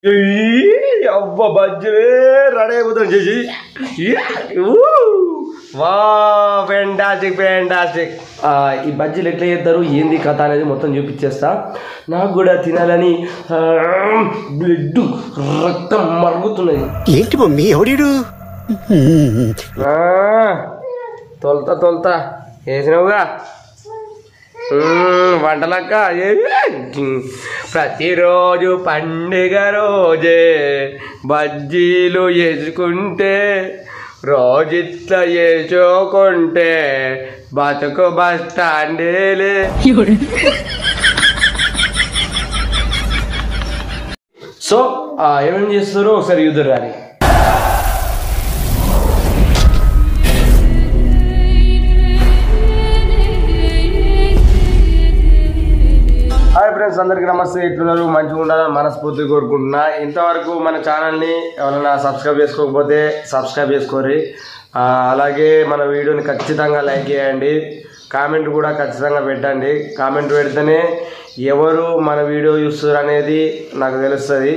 అబ్బా బజ్జీలే రెడీ అయిపోతాం చేసి వా ఫెంటాస్టిక్ ఫెంటాస్టిక్. ఈ బజ్జీలు ఎట్లా చేస్తారు ఏంది కథ అనేది మొత్తం చూపించేస్తా. నాకు కూడా తినాలని బ్లడ్ రక్తం మరుగుతున్నది. ఏంటి మమ్మీ ఎవడీడు? తొలతా వేసినావుగా వంటలక్క. ప్రతిరోజు పండుగ రోజే బజ్జీలు వేసుకుంటే రోజుట్లా వేసుకోకుంటే బతుకు బస్ స్టాండేలే. సో ఏమేమి చేస్తారో ఒకసారి యూదర్ గారి. హాయ్ ఫ్రెండ్స్, అందరికీ నమస్తే. ఎట్లున్నారు? మంచిగా ఉండాలని మనస్ఫూర్తిగా కోరుకుంటున్నా. ఇంతవరకు మన ఛానల్ని ఎవరైనా సబ్స్క్రైబ్ చేసుకోకపోతే సబ్స్క్రైబ్ చేసుకోర్రి. అలాగే మన వీడియోని ఖచ్చితంగా లైక్ చేయండి. కామెంట్ కూడా ఖచ్చితంగా పెట్టండి. కామెంట్ పెడితేనే ఎవరు మన వీడియో చూస్తారు అనేది నాకు తెలుస్తుంది.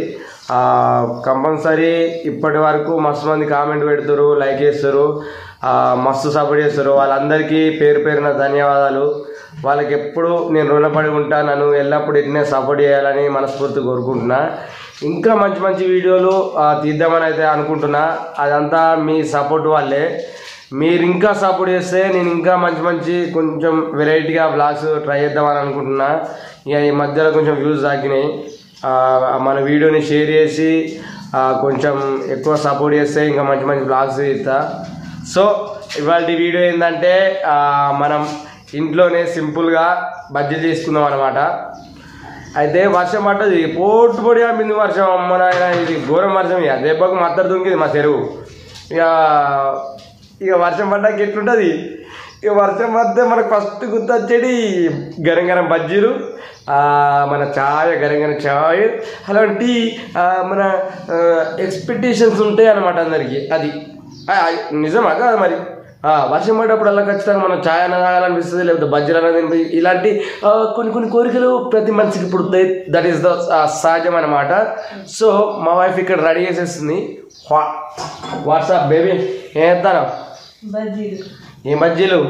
కంపల్సరీ ఇప్పటి వరకు మస్తు మంది కామెంట్ పెడతారు, లైక్ చేస్తారు, మస్తు సపోర్ట్ చేస్తారు. వాళ్ళందరికీ పేరు పేరున ధన్యవాదాలు. వాళ్ళకి ఎప్పుడు నేను రుణపడి ఉంటా. నన్ను ఎల్లప్పుడు ఇట్నే సపోర్ట్ చేయాలని మనస్ఫూర్తి కోరుకుంటున్నా. ఇంకా మంచి మంచి వీడియోలు తీద్దామని అయితే అనుకుంటున్నా. అదంతా మీ సపోర్ట్ వల్లే. మీరు ఇంకా సపోర్ట్ చేస్తే నేను ఇంకా మంచి మంచి కొంచెం వెరైటీగా బ్లాగ్స్ ట్రై చేద్దామని అనుకుంటున్నా. ఇక ఈ మధ్యలో కొంచెం వ్యూస్ తగ్గినాయి. మన వీడియోని షేర్ చేసి కొంచెం ఎక్కువ సపోర్ట్ చేస్తే ఇంకా మంచి మంచి బ్లాగ్స్ తీస్తా. సో ఇవాళ వీడియో ఏంటంటే మనం ఇంట్లోనే సింపుల్గా బజ్జీలు తీసుకుందాం అనమాట. అయితే వర్షం పడ్డది, పోటు పొడి అమ్మింది వర్షం. అమ్మ నాయన, ఇది ఘోరం వర్షం. ఇక దెబ్బకు మత్తరు దుంకింది మా చెరువు. ఇక వర్షం పడ్డాక ఎట్లుంటుంది. ఇక వర్షం పడితే మనకు ఫస్ట్ గుర్తొచ్చేది గరం గరం బజ్జీలు, మన ఛాయ్, గరం గరం ఛాయ్. అలాంటి మన ఎక్స్పెక్టేషన్స్ ఉంటాయి అన్నమాట అందరికీ. అది నిజమా కాదు మరి? వర్షం పడేటప్పుడు అలా ఖచ్చితంగా మనం ఛాయ్ అన్న తాగాలనిపిస్తుంది, లేకపోతే బజ్జీలు అన్నది తినిపి, ఇలాంటి కొన్ని కోరికలు ప్రతి మనిషికి పుడుతాయి. దట్ ఈస్ ద సహజం అనమాట. సో మా వైఫ్ ఇక్కడ రెడీ చేసేస్తుంది. వాట్సాప్ బేబీ ఏం చేస్తాను? ఏం బజ్జీలు?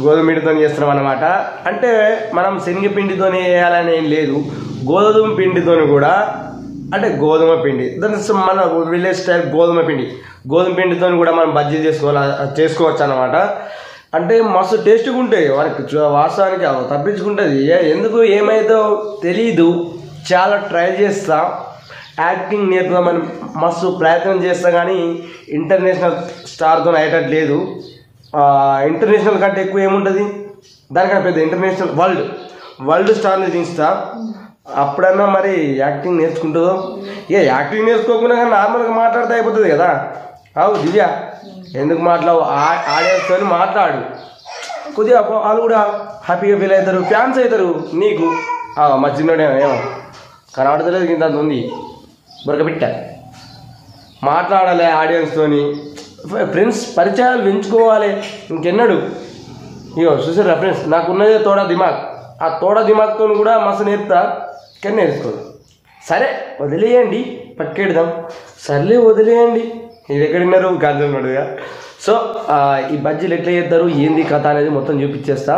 గోధుమ పిండితో చేస్తున్నాం అనమాట. అంటే మనం శనగపిండితో వేయాలని ఏం లేదు, గోధుమ పిండితో కూడా. అంటే గోధుమ పిండి దాని మన విలేజ్ స్టైల్ గోధుమ పిండితో కూడా మనం బజ్జీలు చేసుకోవచ్చు అనమాట. అంటే మస్తు టేస్ట్గా ఉంటాయి. మనకి వాస్తవానికి తప్పించుకుంటుంది. ఎందుకు ఏమైతే తెలీదు, చాలా ట్రై చేస్తా. యాక్టింగ్ నేర్పుదామని మస్తు ప్రయత్నం చేస్తా, కానీ ఇంటర్నేషనల్ స్టార్తో అయ్యేటట్లేదు. ఇంటర్నేషనల్ కంటే ఎక్కువ ఏముంటుంది దానికన్నా పెద్ద ఇంటర్నేషనల్ వరల్డ్ స్టార్ని తీస్తా. అప్పుడన్నా మరి యాక్టింగ్ నేర్చుకుంటుందో. యాక్టింగ్ నేర్చుకోకుండా కానీ నార్మల్గా మాట్లాడితే అయిపోతుంది కదా. దివ్య, ఎందుకు మాట్లాడు? ఆడియన్స్తో మాట్లాడు. కొద్దిగా వాళ్ళు కూడా హ్యాపీగా ఫీల్ అవుతారు, ఫ్యాన్స్ అవుతారు నీకు. మా చిన్నోడే ఏమో కనబడతలేదు, ఇంత ఉంది బొరకబిట్ట. మాట్లాడాలి ఆడియన్స్తో, ఫ్రెండ్స్ పరిచయాలు పెంచుకోవాలి. ఇంకెన్నడు ఇగో చూసారా ఫ్రెండ్స్, నాకున్నదే తోడా దిమాగ్. ఆ తోడా దిమాగ్తో కూడా మస్తు నేర్పుతా, కానీ నేర్చుకోదు. సరే వదిలేయండి, పట్టుకెడదాం. సర్లే వదిలేయండి. ఇది ఎక్కడున్నారు? గాంధీగా. సో ఈ బజ్జీలు ఎట్లా చేస్తారు ఏంది కథ అనేది మొత్తం చూపించేస్తా.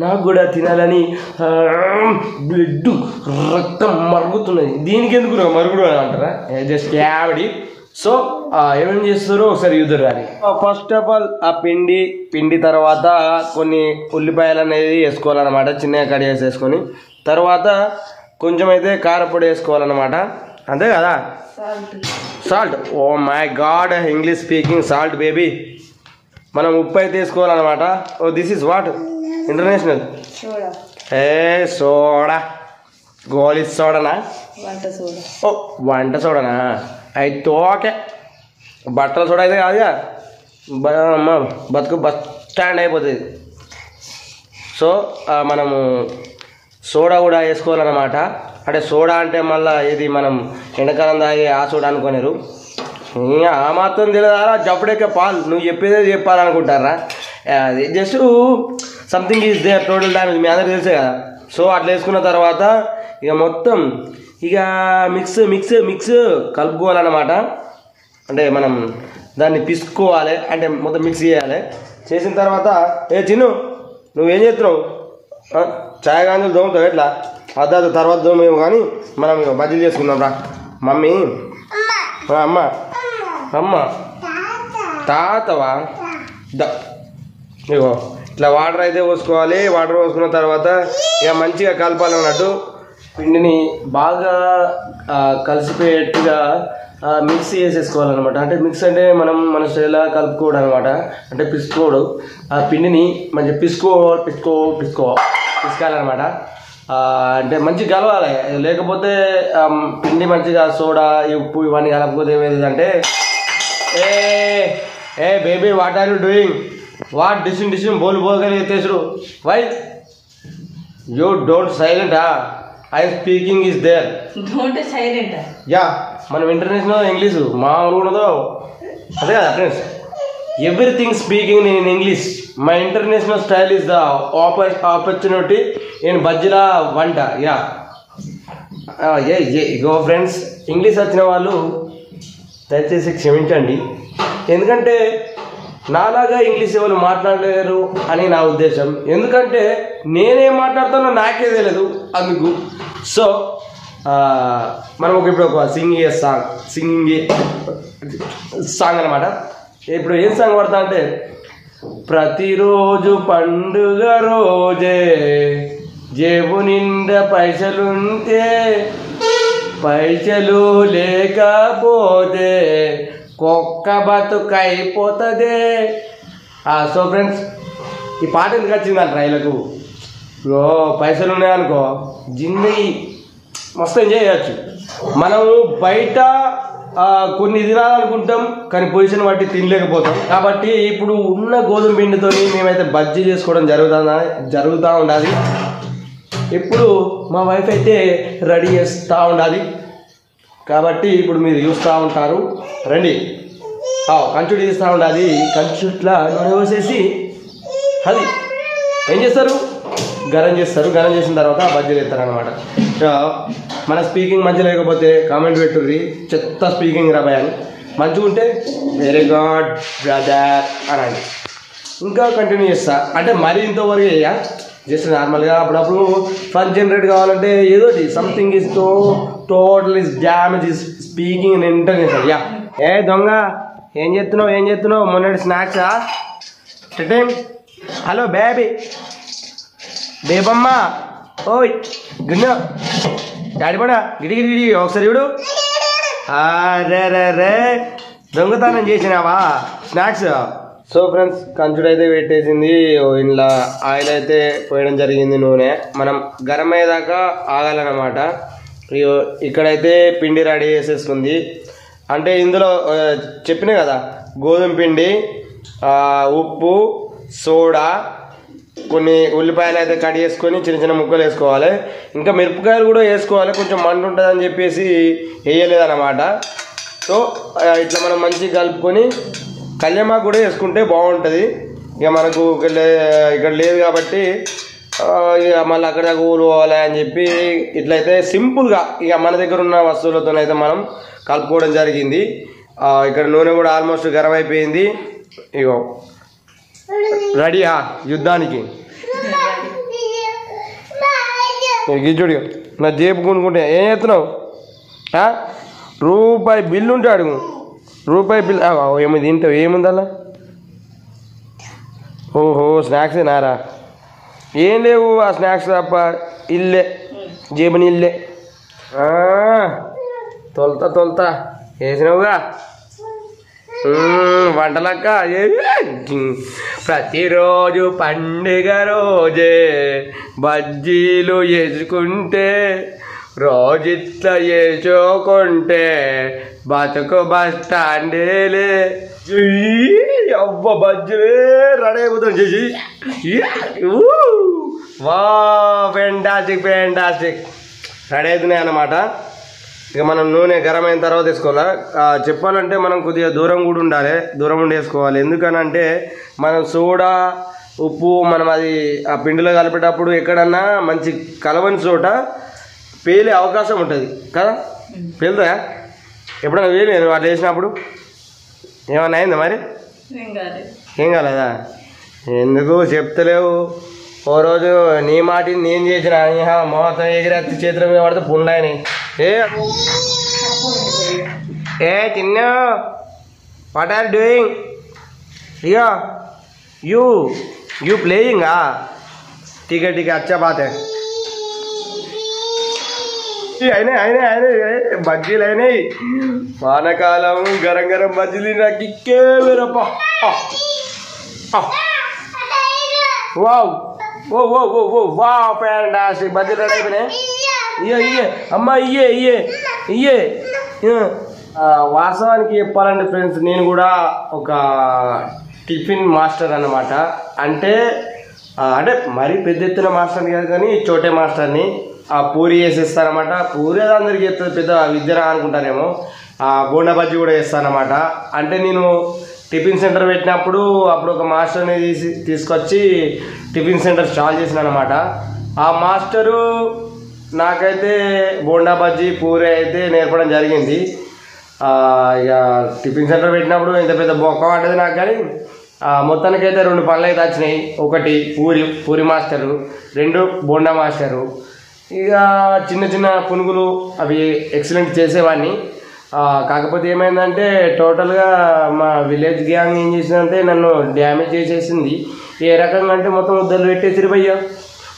నాకు కూడా తినాలని బ్లడ్ రక్తం మరుగుతున్నది. దీనికి ఎందుకు మరుగుడు అని అంటారా? జస్ట్ క్యావిడి. సో ఏమేమి చేస్తారో ఒకసారి యూదర్ గారి. ఫస్ట్ ఆఫ్ ఆల్ ఆ పిండి తర్వాత కొన్ని ఉల్లిపాయలు అనేది వేసుకోవాలన్నమాట. చిన్నగా కట్ చేసేసుకొని తర్వాత కొంచెం అయితే కారపొడి వేసుకోవాలన్నమాట. అంతే కదా? Salt. Oh my god, English speaking salt baby. మనం ఉప్పు అయితే వేసుకోవాలన్నమాట. Oh this is what? International soda. Goli సోడానా? ఓ వంట సోడానా? అయితే ఓకే. బట్టల సోడా అయితే కాదుగా, బతుకు బస్ స్టాండ్ అయిపోతుంది. సో మనము సోడా కూడా వేసుకోవాలన్నమాట. అంటే సోడా అంటే మళ్ళీ ఇది మనం ఎండాకాలం తాగే ఆ సోడా అనుకునేరు. ఆ మాత్రం తెలియదా? జప్పుడెక్క పాలు నువ్వు చెప్పేదే చెప్పాలనుకుంటారా? అది just something is there total damage, మీ అందరికి తెలుసే కదా. సో అట్లా వేసుకున్న తర్వాత ఇక మొత్తం ఇక మిక్స్ మిక్స్ మిక్స్ కలుపుకోవాలన్నమాట. అంటే మనం దాన్ని పిసుకోవాలి, అంటే మొత్తం మిక్స్ చేయాలి. చేసిన తర్వాత చిన్ను నువ్వేం చేస్తున్నావు? చాయ్ గాంజులు దోముతావు ఎట్లా? అద్దాదు తర్వాత దోమేమో కానీ మనం బజ్జీలు చేసుకుందాం రా. మమ్మీ అమ్మ అమ్మ తాతవా ఇగో ఇట్లా వాటర్ అయితే పోసుకోవాలి. వాటర్ పోసుకున్న తర్వాత ఇక మంచిగా కలపాలన్నట్టు. పిండిని బాగా కలిసిపోయేట్టుగా మిక్స్ చేసేసుకోవాలన్నమాట. అంటే మిక్స్ అంటే మనం మన స్టైల్లో కలుపుకోవడం అనమాట. అంటే పిసుకోవడు, ఆ పిండిని మంచిగా పిసుకోవాలన్నమాట. అంటే మంచిగా కలవాలి. లేకపోతే పిండి మంచిగా సోడా ఉప్పు ఇవన్నీ కలపకపోతే ఏమైందంటే hey baby what are you doing? What decision బోల్ బోల్గా తెసుడు? Why you don't silent? I speaking is there. Don't silent. Yeah మనం ఇంటర్నేషనల్ ఇంగ్లీష్ మామూలు ఉండదు అదే కదా friends. Everything speaking in English. My international style is the opportunity in బజ్జీల వంట. Yeah go friends. ఇంగ్లీష్ వచ్చిన వాళ్ళు దయచేసి క్షమించండి, ఎందుకంటే నాలాగా ఇంగ్లీష్ ఎవరు మాట్లాడలేరు అని నా ఉద్దేశం. ఎందుకంటే నేనేం మాట్లాడుతానో నాకే తెలియదు అందుకు. సో మనం ఇప్పుడు ఒక సింగింగ్ సాంగ్ అనమాట. ఇప్పుడు ఏం సాంగ్ పడతా అంటే, ప్రతిరోజు పండుగ రోజే జేబు నిండా పైసలుంటే పైసలు లేకపోతే కుక్క బతుకైపోతుంది. సో ఫ్రెండ్స్, ఈ పాట ఎందుకు వచ్చిందంట రైలకు? పైసలు ఉన్నాయనుకో జిందగీ మస్తు ఎంజాయ్ చేయొచ్చు. మనము బయట కొన్ని తినాలనుకుంటాం కానీ పొజిషన్ బట్టి తినలేకపోతాం. కాబట్టి ఇప్పుడు ఉన్న గోధుమ పిండితో మేమైతే బజ్జీ చేసుకోవడం జరుగుతూ ఉండాలి. ఇప్పుడు మా వైఫ్ అయితే రెడీ చేస్తూ ఉండాలి. కాబట్టి ఇప్పుడు మీరు చూస్తూ ఉంటారు. రండి, కంచుడు తీస్తూ ఉండాలి. కంచుట్లా నూనె పోసేసి అది ఏం చేస్తారు, గరం చేస్తారు. గరం చేసిన తర్వాత బజ్జీలు వేస్తారు అనమాట. మన స్పీకింగ్ మంచిగా లేకపోతే కామెంట్ పెట్టుర్రి, చెత్త స్పీకింగ్ రాబాయ్ అని. మంచిగా ఉంటే వెరీ గుడ్ బ్రదర్ అనండి. ఇంకా కంటిన్యూ చేస్తా. అంటే మరీ ఇంతవరకు వేయ, జస్ట్ నార్మల్గా అప్పుడప్పుడు ఫన్ జనరేట్ కావాలంటే ఏదోటి something is total is damage is speaking in international. Yeah దొంగ ఏం చేస్తున్నావు? మొన్నటి స్నాక్సా? టైం హలో బేబమ్మ ఓయ్ గున్న డాడీ పడా గిడి ఒకసారి చూడు. రే దొంగతనం చేసినావా స్నాక్స్? సో ఫ్రెండ్స్, కంచుడు అయితే పెట్టేసింది. ఇంట్లో ఆయిల్ అయితే పోయడం జరిగింది, నూనె. మనం గరం అయ్యేదాకా ఆగాలన్నమాట. ఇక్కడైతే పిండి రెడీ చేసేసుకుంది. అంటే ఇందులో చెప్పినా కదా, గోధుమ పిండి, ఉప్పు, సోడా, కొన్ని ఉల్లిపాయలు అయితే కట్ చేసుకొని చిన్న చిన్న ముక్కలు వేసుకోవాలి. ఇంకా మిరపకాయలు కూడా వేసుకోవాలి, కొంచెం మంట ఉంటుందని చెప్పేసి వేయలేదన్నమాట. సో ఇట్లా మనం మంచిగా కలుపుకొని కళ్యామాకు కూడా వేసుకుంటే బాగుంటుంది. ఇక మనకు ఇక్కడ లేదు కాబట్టి ఇక మళ్ళీ అక్కడ ఊరు పోవాలి అని చెప్పి ఇట్లయితే సింపుల్గా ఇక మన దగ్గర ఉన్న వస్తువులతోనైతే మనం కలుపుకోవడం జరిగింది. ఇక్కడ నూనె కూడా ఆల్మోస్ట్ గరం అయిపోయింది. ఇగో రెడీయా యుద్ధానికి? గిజ్జుడు నా జేబు కొనుక్కుంటే ఏం చేస్తున్నావు? రూపాయి బిల్లు ఉంటే అడుగు. రూపాయి బిల్లు ఏమి తింటావు? ఏముంది అలా? ఓహో స్నాక్స్ నారా? ఏం లేవు ఆ స్నాక్స్ తప్ప. ఇల్లే జేబుని ఇల్లే తొలతా వేసినావుగా వంటలక్క. ప్రతిరోజు పండుగ రోజే బజ్జీలు వేసుకుంటే రోజిట్లా వేసుకోకుంటే బతుకు బస్ స్టాండేలే. అవ్వ బజ్జీలే రెడీ అయిపోతాం చేసి. వా ఫెంటాస్టిక్ రెడీ అవుతున్నాయి అన్నమాట. ఇక మనం నూనె గరం అయిన తర్వాత వేసుకోవాలి. చెప్పాలంటే మనం కొద్దిగా దూరం కూడా ఉండాలి, దూరం ఉండి వేసుకోవాలి. ఎందుకనంటే మనం సోడా ఉప్పు మనం అది ఆ పిండిలో కలిపేటప్పుడు ఎక్కడన్నా మంచి కలవని చోట పేలే అవకాశం ఉంటుంది కదా, పేలుదా? ఎప్పుడైనా వేయలేదు అట్లా వేసినప్పుడు? ఏమన్నా అయిందా మరి? ఏం కాలేదా? ఎందుకు చెప్తలేవు? ఓ రోజు నీ మాటిని నేను చేసిన మొత్తం ఎగిరెత్తి చేతుల మీద పడితే పుండాయని. ఏ చిన్న వాట్ ఆర్ డూయింగ్? ఇయో యూ ప్లేయింగ్? ठीक है अच्छा बात है. అయినా బజ్జీలు అయినాయి. వానకాలం గరం గరం బజ్జీలు నాకు ఇక్కే వేరప్ప. వావ్ ఓ ఓ ఓ ఓ వావ్ ఫ్యాంటాస్టిక్. బజ్జీలు రెడీ అయిపోయినాయి. ఇయ్యే అమ్మా ఇయ్యే. వాస్తవానికి చెప్పాలంటే ఫ్రెండ్స్, నేను కూడా ఒక టిఫిన్ మాస్టర్ అన్నమాట. అంటే మరీ పెద్ద ఎత్తున మాస్టర్ని కాదు కానీ చోటే మాస్టర్ని. ఆ పూరి వేసేస్తానమాట. పూరి అది అందరికి చేస్తుంది, పెద్ద విద్యరా అనుకుంటారేమో. బోండా బజ్జీ కూడా వేస్తానమాట. అంటే నేను టిఫిన్ సెంటర్ పెట్టినప్పుడు అప్పుడు ఒక మాస్టర్ని తీసుకొచ్చి టిఫిన్ సెంటర్ స్టార్ట్ చేసిన అనమాట. ఆ మాస్టరు నాకైతే బోండా బజ్జీ పూరి అయితే నేర్పడం జరిగింది. ఇక టిఫిన్ సెంటర్ పెట్టినప్పుడు ఇంత పెద్ద బొక్క పడ్డది నాకు. కానీ మొత్తానికైతే 2 పనులు అయితే వచ్చినాయి. ఒకటి పూరి మాస్టరు, 2 బోండా మాస్టరు. ఇక చిన్న చిన్న పునుగులు అవి ఎక్సలెంట్ చేసేవాడిని. కాకపోతే ఏమైందంటే టోటల్గా మా విలేజ్ గ్యాంగ్ ఏం చేసిందంటే నన్ను డ్యామేజ్ చేసేసింది. ఏ రకంగా అంటే మొత్తం ఉద్దలు పెట్టేసి భయ్యా,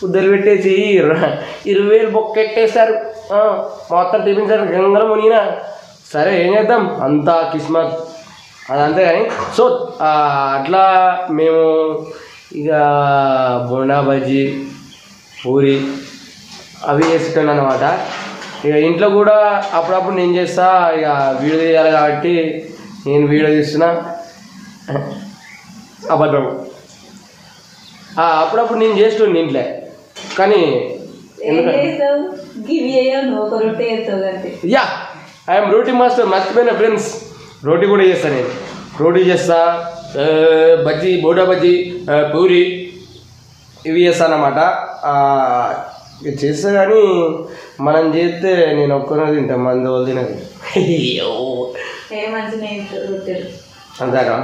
ఉద్దలు పెట్టేసి 20,000 బొక్కెట్టేశారు. మొత్తం టిఫిన్ సెంటర్ గంగలు మునిగినా. సరే ఏం చేద్దాం, అంతా కిస్మత్ అదంతే. కానీ సో అట్లా మేము ఇక బోండా బజ్జీ పూరి అవి వేసుకున్నాను అనమాట. ఇక ఇంట్లో కూడా అప్పుడప్పుడు నేను చేస్తా. ఇక వీడియో తీయాలి కాబట్టి నేను వీడియో తీస్తున్నా. అబద్ధం. అప్పుడప్పుడు నేను చేస్తుండే ఇంట్లో. కానీ యా ఐఎమ్ రోటీ మాస్టర్. మర్చిపోయిన ఫ్రెండ్స్, రోటీ కూడా చేస్తా నేను. రోటీ చేస్తా, బజ్జీ బోండా బజ్జీ పూరి ఇవి చేస్తానమాట. చేస్తా కానీ మనం చేస్తే నేను ఒక్కనే తింటా, మంది వాళ్ళు తినదు. అంతారా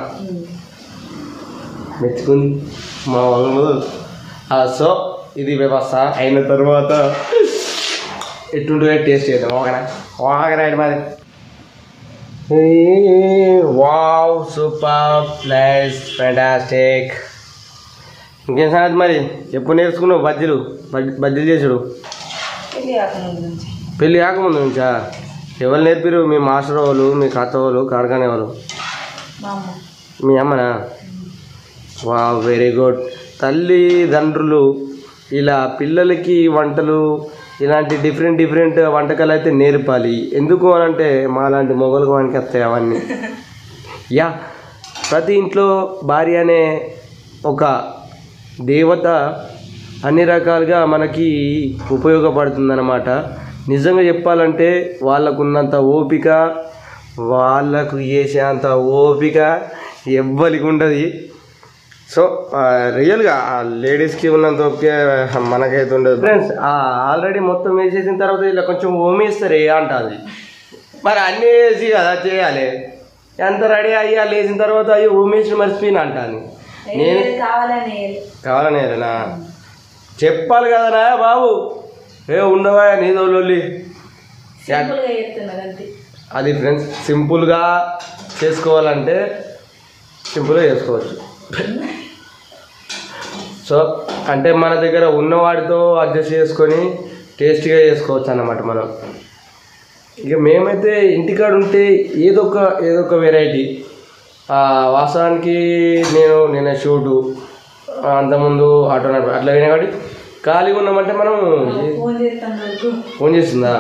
మెచ్చుకుంది మా వాళ్ళు. సో ఇది వ్యవస్థ అయిన తర్వాత ఎట్టుంటే టేస్ట్ చేద్దాం. ఓకేనా మరి. Wow super nice fantastic. ఇంకేం సంగతి మరి? ఎప్పుడు నేర్చుకున్నావు బజ్జీలు చేసుడు? పెళ్ళి కాకముందు నుంచా? ఎవరు నేర్పిరు? మీ మాస్టర్ వాళ్ళు, మీ కథ వాళ్ళు, కార్ఖానే వాళ్ళు? మీ అమ్మనా? Wow very good. తల్లిదండ్రులు ఇలా పిల్లలకి వంటలు ఇలాంటి డిఫరెంట్ వంటకాలు అయితే నేర్పాలి. ఎందుకు అని అంటే మాలాంటి మొగలకు వానికి వస్తాయి అవన్నీ. యా ప్రతి ఇంట్లో భార్య అనే ఒక దేవత అన్ని రకాలుగా మనకి ఉపయోగపడుతుందన్నమాట. నిజంగా చెప్పాలంటే వాళ్ళకున్నంత ఓపిక, వాళ్ళకు చేసేంత ఓపిక ఎవ్వరికి ఉండదు. సో రియల్గా లేడీస్కి ఉన్నంత ఓపిక మనకైతే ఉండదు ఫ్రెండ్స్. ఆల్రెడీ మొత్తం వేసేసిన తర్వాత ఇలా కొంచెం ఓమేస్తారు అంటుంది. మరి అన్నీ వేసి కదా చేయాలి. ఎంత రెడీ అయ్యాలి వేసిన తర్వాత అయ్యి ఓమేసి మర్చిపోయిన అంటాను నేను. కావాలనేనా చెప్పాలి కదనా బాబు. ఉండవా నీదో లొల్లి. అది ఫ్రెండ్స్, సింపుల్గా చేసుకోవాలంటే సింపుల్గా చేసుకోవచ్చు. సో అంటే మన దగ్గర ఉన్నవాడితో అడ్జస్ట్ చేసుకొని టేస్టీగా చేసుకోవచ్చు అన్నమాట మనం. ఇక మేమైతే ఇంటికాడ ఉంటే ఏదో ఒక వెరైటీ. వాస్తవానికి నేను షూటు అంతకుముందు ఆటో నడిపి అట్లా అయినా కాబట్టి ఖాళీగా ఉన్నామంటే మనం ఫోన్ చేస్తుందా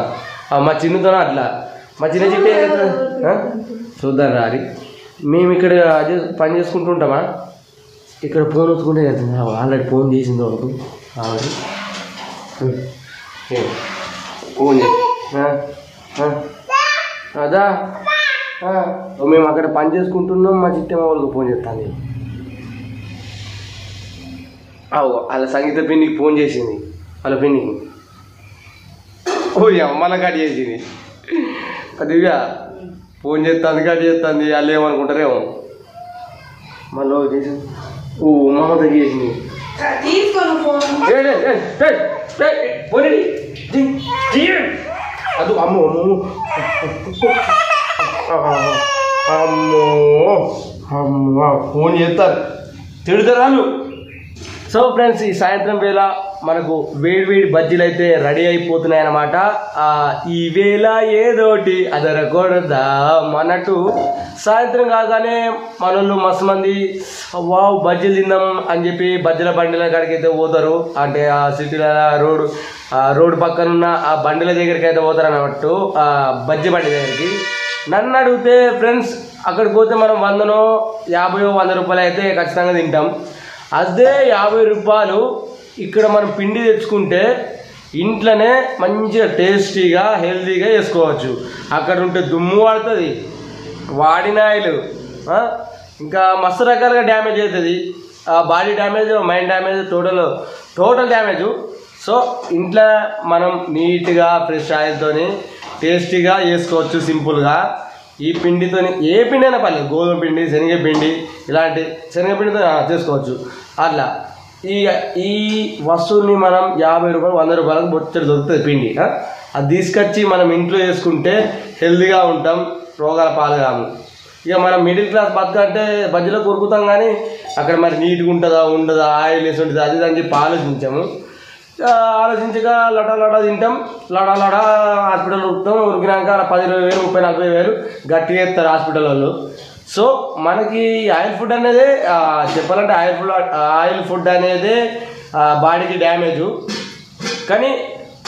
మా చిన్నతోనే అట్లా. మా చిన్న చిట్టే చూద్దాం రారి. మేము ఇక్కడ పని చేసుకుంటుంటామా, ఇక్కడ ఫోన్ వచ్చుకుంటే ఆల్రెడీ ఫోన్ చేసింది వరకు ఆవిడ ఫోన్ చేసి అదా మేము అక్కడ పని చేసుకుంటున్నాం. మా చిట్టమ్మ వాళ్ళకి ఫోన్ చేస్తాను నేను. వాళ్ళ సంగీత పిన్నికి ఫోన్ చేసింది. వాళ్ళ పిన్నికి ఓ అమ్మల కట్ చేసింది దివ్య ఫోన్ చేస్తుంది కట్ చేస్తుంది వాళ్ళు ఏమనుకుంటారేమో మళ్ళీ చేసి ఓ మామ తగ్గేసింది అది అమ్మో అమ్మో అమ్మో ఫోన్ చేస్తారు తిడతారు వాళ్ళు. సో ఫ్రెండ్స్ ఈ సాయంత్రం వేళ మనకు వేడి వేడి బజ్జీలు అయితే రెడీ అయిపోతున్నాయి అన్నమాట. ఈ వేళ ఏదోటి అదరకూడదా అన్నట్టు సాయంత్రం కాగానే మనోళ్ళు మస్తు మంది వావ్ బజ్జీలు తిందాం అని చెప్పి బజ్జీల బండిల కాడికి అయితే పోతారు. అంటే ఆ సిటీల రోడ్డు పక్కన ఉన్న ఆ బండిల దగ్గరికి అయితే పోతారు అన్నట్టు ఆ బజ్జీ బండి దగ్గరికి. నన్ను అడిగితే ఫ్రెండ్స్ అక్కడికి పోతే మనం 100 రూపాయలు అయితే ఖచ్చితంగా తింటాం. అదే 50 రూపాయలు ఇక్కడ మనం పిండి తెచ్చుకుంటే ఇంట్లోనే మంచిగా టేస్టీగా హెల్తీగా చేసుకోవచ్చు. అక్కడ ఉంటే దుమ్ము పడుతుంది, వాడిన ఆయిల్, ఇంకా మస్తు రకాలుగా డ్యామేజ్ అవుతుంది. Body damage, mind damage, total damage. So ఇంట్లో మనం నీట్గా ఫ్రెష్ ఆయిల్తోని టేస్టీగా చేసుకోవచ్చు సింపుల్గా. ఈ పిండితో ఏ పిండి అయినా పర్లేదు, గోధుమ పిండి, శనగపిండి, ఇలాంటి శనగపిండితో చేసుకోవచ్చు. అట్లా ఈ వస్తువుని మనం 50 రూపాయలు 100 రూపాయలకు బొచ్చడి దొరుకుతుంది పిండి. అది తీసుకొచ్చి మనం ఇంట్లో చేసుకుంటే హెల్తీగా ఉంటాం, రోగాల పాలుగాము. ఇక మనం మిడిల్ క్లాస్ బతకంటే బజ్జీలో కొరుకుతాం కానీ అక్కడ మరి నీట్గా ఉంటుందా ఉండదా, ఆయిల్ వేసి ఉంటుంది అది అని చెప్పి ఆలోచించగా లడా తింటాం, లడా హాస్పిటల్ ఉరుకుతాం. ఉరికినాక 10,000, 20,000, 30,000, 40,000 గట్టిగా ఇస్తారు హాస్పిటల్ వాళ్ళు. సో మనకి ఆయిల్ ఫుడ్ అనేది చెప్పాలంటే ఆయిల్ ఫుడ్ అనేది బాడీకి డ్యామేజు. కానీ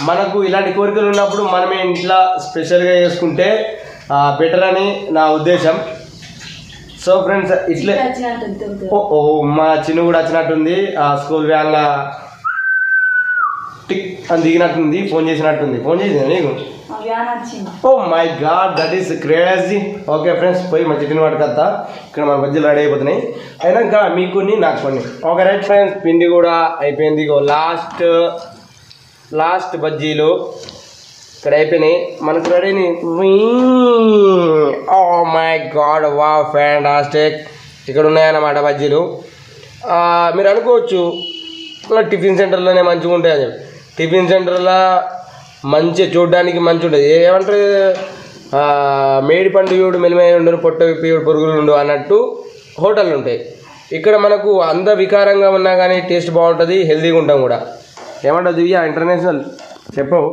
మనకు ఇలాంటి కోరికలు ఉన్నప్పుడు మనమే ఇంట్లో స్పెషల్గా చేసుకుంటే బెటర్ అని నా ఉద్దేశం. సో ఫ్రెండ్స్ ఇట్లే ఓ మా చిన్న కూడా వచ్చినట్టుంది, స్కూల్ వ్యాన్లో టిక్ అని దిగినట్టుంది, ఫోన్ చేసినట్టుంది. ఫోన్ చేసిందా నీకు? Oh my god, that is crazy. Okay friends, పోయి మా చికెన్ పట్టుకొస్తా. ఇక్కడ మన బజ్జీలు రెడీ అయిపోతున్నాయి. అయినాక మీకు కొన్ని నాకు కొన్ని. ఓకే రైట్ ఫ్రెండ్స్, పిండి కూడా అయిపోయింది. లాస్ట్ బజ్జీలు ఇక్కడ అయిపోయినాయి. మనకు రెడీని. ఓ మై గాడ్, వా ఫ్యాంటాస్టిక్. ఇక్కడ ఉన్నాయన్నమాట బజ్జీలు. మీరు అనుకోవచ్చు టిఫిన్ సెంటర్లోనే మంచిగా ఉంటాయి అని చెప్పి. టిఫిన్ సెంటర్లో మంచిగా చూడడానికి మంచిగా ఉంటుంది. ఏమంటారు, మేడి పండు యూడు మెలిమైన ఉండరు, పొట్ట విప్పియుడు పొరుగులు ఉండు అన్నట్టు హోటళ్ళు ఉంటాయి. ఇక్కడ మనకు అంత వికారంగా ఉన్నా కానీ టేస్ట్ బాగుంటుంది, హెల్తీగా ఉంటాం కూడా. ఏమంటావు దివ్య? ఇంటర్నేషనల్ చెప్పవు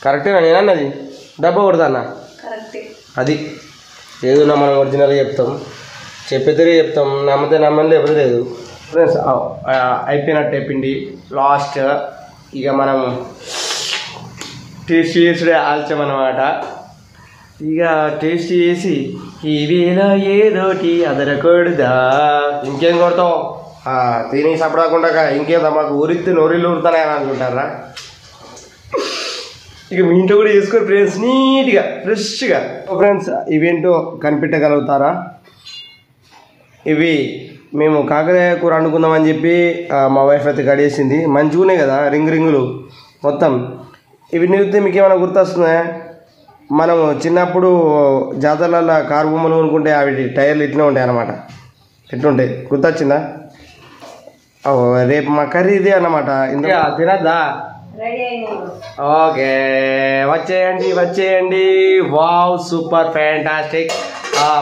కరెక్టేనా? నేనన్నది డబ్బా కొడతానా? అది ఏదన్నా మనం ఒరిజినల్గా చెప్తాం, చెప్పేదే చెప్తాం. నమ్మితే నమ్మని, లేకపోతే లేదు. ఫ్రెండ్స్ అయిపోయినట్టే పిండి. లాస్ట్ ఇక మనం టేస్ట్ చేసుడే ఆల్చం అన్నమాట. ఇక టేస్ట్ చేసి ఈ వేళ ఏదోటి అదరకూడదా. ఇంకేం కొడతావు? తిని సపడకుండా ఇంకేదా మాకు ఊరిస్తే నోరిల్లు ఊరుతానని అనుకుంటారా? ఇక మీ ఇంట్లో కూడా చేసుకొని ఫ్రెండ్స్ నీట్గా ఫ్రెష్గా. ఫ్రెండ్స్ ఇవేంటో కనిపెట్టగలుగుతారా? ఇవి మేము కాకరకాయ కూర వండుకుందామని చెప్పి మా వైఫ్ అయితే కడిగేసింది. మంచిగా ఉన్నాయి కదా రింగులు మొత్తం. ఇవి నిలిపితే మీకు ఏమైనా గుర్తొస్తుందా? మనం చిన్నప్పుడు జాతరలలో కారు బొమ్మలు కొనుక్కుంటే అవి టైర్లు ఇట్లా ఉంటాయి అన్నమాట. ఎట్లుంటాయి గుర్తొచ్చిందా? రేపు మా కర్రీ ఇదే అన్నమాట. ఇంకా తినద్దా? ఓకే, వచ్చేయండి. Wow, super fantastic.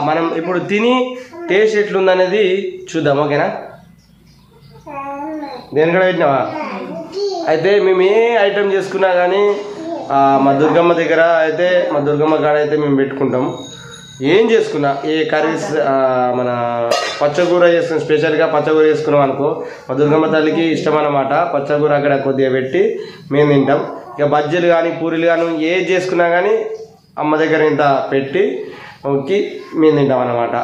మనం ఇప్పుడు తిని టేస్ట్ ఎట్లుందనేది చూద్దాం. ఓకేనా? దేని కూడా పెట్టినావా? అయితే మేము ఏ ఐటెం చేసుకున్నా కానీ మా దుర్గమ్మ దగ్గర అయితే, మా దుర్గమ్మ కాడ అయితే మేము పెట్టుకుంటాం. ఏం చేసుకున్నా, ఏ కర్రీస్ మన పచ్చకూర చేసుకుని స్పెషల్గా పచ్చకూర చేసుకున్నాం అనుకో, మా దుర్గమ్మ తల్లికి ఇష్టం అన్నమాట. పచ్చకూర అక్కడ కొద్దిగా పెట్టి మేము తింటాం. ఇక బజ్జీలు కానీ పూరీలు కానీ ఏది చేసుకున్నా కానీ అమ్మ దగ్గర ఇంత పెట్టి ఓకే మేము తింటాం అన్నమాట.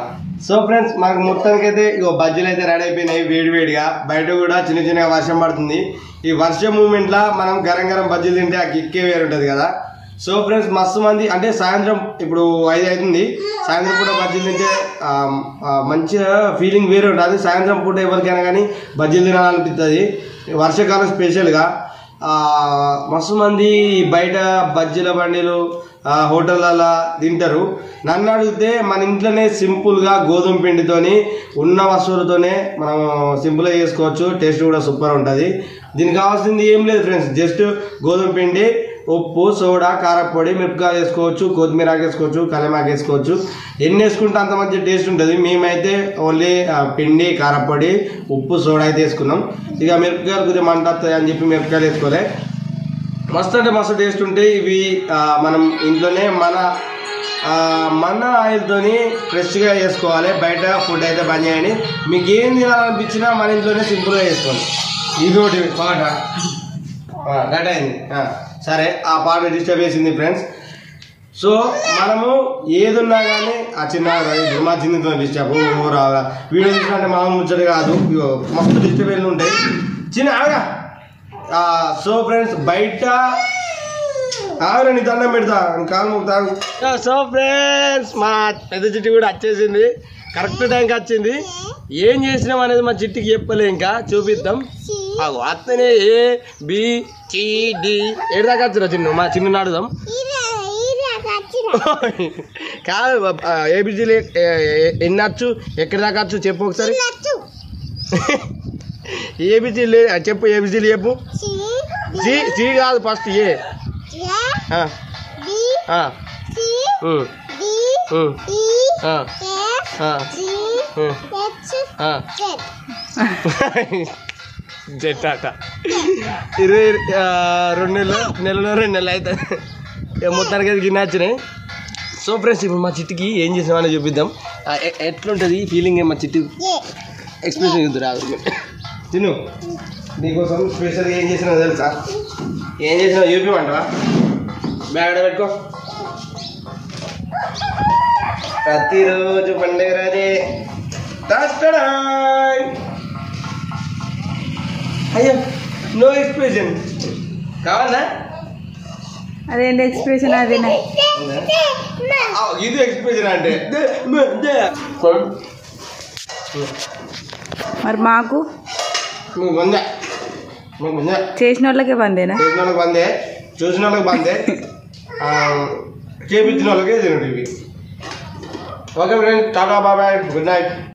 సో ఫ్రెండ్స్ మనకు మొత్తానికైతే ఇక బజ్జీలు అయితే రెడీ అయిపోయినాయి వేడివేడిగా. బయట కూడా చిన్నగా వర్షం పడుతుంది. ఈ వర్షం మూమెంట్లో మనం గరం బజ్జీలు తింటే ఆ కిక్కే వేరు ఉంటుంది కదా. సో ఫ్రెండ్స్ మస్తు మంది అంటే సాయంత్రం ఇప్పుడు 5 అవుతుంది, సాయంత్రం పూట బజ్జీలు తింటే మంచిగా ఫీలింగ్ వేరే ఉంటుంది. సాయంత్రం పూట ఎవరికైనా కానీ బజ్జీలు తినాలనిపిస్తుంది వర్షాకాలం స్పెషల్గా. మస్తు మంది బయట బజ్జీల బండిలు హోటళ్ళలో తింటారు. నన్ను అడిగితే మన ఇంట్లోనే సింపుల్గా గోధుమ పిండితోని ఉన్న వస్తువులతోనే మనం సింపుల్గా చేసుకోవచ్చు. టేస్ట్ కూడా సూపర్ ఉంటుంది. దీనికి కావాల్సింది ఏం లేదు ఫ్రెండ్స్, జస్ట్ గోధుమ పిండి, ఉప్పు, సోడా, కారపొడి, మిరపకాయలు వేసుకోవచ్చు, కొత్తిమీర వేసుకోవచ్చు, కలమాకు వేసుకోవచ్చు. ఎన్ని వేసుకుంటే అంత మంచి టేస్ట్ ఉంటుంది. మేమైతే ఓన్లీ పిండి, కారపొడి, ఉప్పు, సోడా అయితే వేసుకున్నాం. ఇక మిరపకాయలు కొద్దిగా మంట వస్తాయి అని చెప్పి మిరపకాయలు వేసుకోలే. మస్తు అంటే మస్తు టేస్ట్ ఉంటాయి ఇవి. మనం ఇంట్లోనే మన ఆయిల్తోని ఫ్రెష్గా చేసుకోవాలి. బయట ఫుడ్ అయితే బంద్ చేయండి. మీకు ఏం తినాలనిపించినా మన ఇంట్లోనే సింపుల్గా చేసుకోండి. ఇదోటి పాట గట్ అయింది. సరే, ఆ పాట డిస్టర్బ్ చేసింది ఫ్రెండ్స్. సో మనము ఏదున్నా కానీ ఆ మా చిన్నతో డిస్టర్బ్ రాగా వీడియో తీసుకుంటే మామూలు ముచ్చట కాదు. మస్తు డిస్టర్బెన్స్ ఉంటాయి చిన్న ఆగా. సో ఫ్రెండ్స్, బయట ఆగని దండం పెడతా కాలు మొక్కుతాను. సో ఫ్రెండ్స్, మా పెద్ద చిట్టి కూడా వచ్చేసింది, కరెక్ట్ టైంకి వచ్చింది. ఏం చేసినాం అనేది మా చిట్టికి చెప్పలే, ఇంకా చూపిద్దాం. అత్తనే ABCD ఏడు దాకా వచ్చిరా చిన్న, మా చిన్న నాడుదాం కాదు. ABCలు ఎన్ని వచ్చు, ఎక్కడి దాకా వచ్చు చెప్పు ఒకసారి. ABCలు చెప్పు, ABCలు చెప్పు. సి కాదు, ఫస్ట్ ఏ. జెట్టాట 22 నెలలు 2 నెలలు అవుతుంది. మొత్తానికి అది గిన్నె వచ్చినాయి. సో ఫ్రెండ్స్, ఇప్పుడు మా చిట్టికి ఏం చేసినామని చూపిద్దాం. ఎట్లుంటుంది ఫీలింగ్, మా చిట్టి ఎక్స్ప్రెషన్ చూద్దు రాదు. తిను, నీకోసం స్పెషల్గా ఏం చేసినా తెలుసా? ఏం చేసినా చూపిమంటావా? బ్యాగ్ పెట్టుకో. ప్రతిరోజు పండుగ రోజే అయ్యో నో ఎక్స్ప్రెషన్ కావాలా? అదేంటి ఎక్స్ప్రెషన్? అదేనా ఇది ఎక్స్ప్రెషన్ అంటే. మరి మాకు వందే చేసిన వాళ్ళకే బందేనా? చేసిన వాళ్ళకి బందే, చూసిన వాళ్ళకి బందే, చేపించిన వాళ్ళకే తినడు ఇవి. Okay friends, tata bye, good night.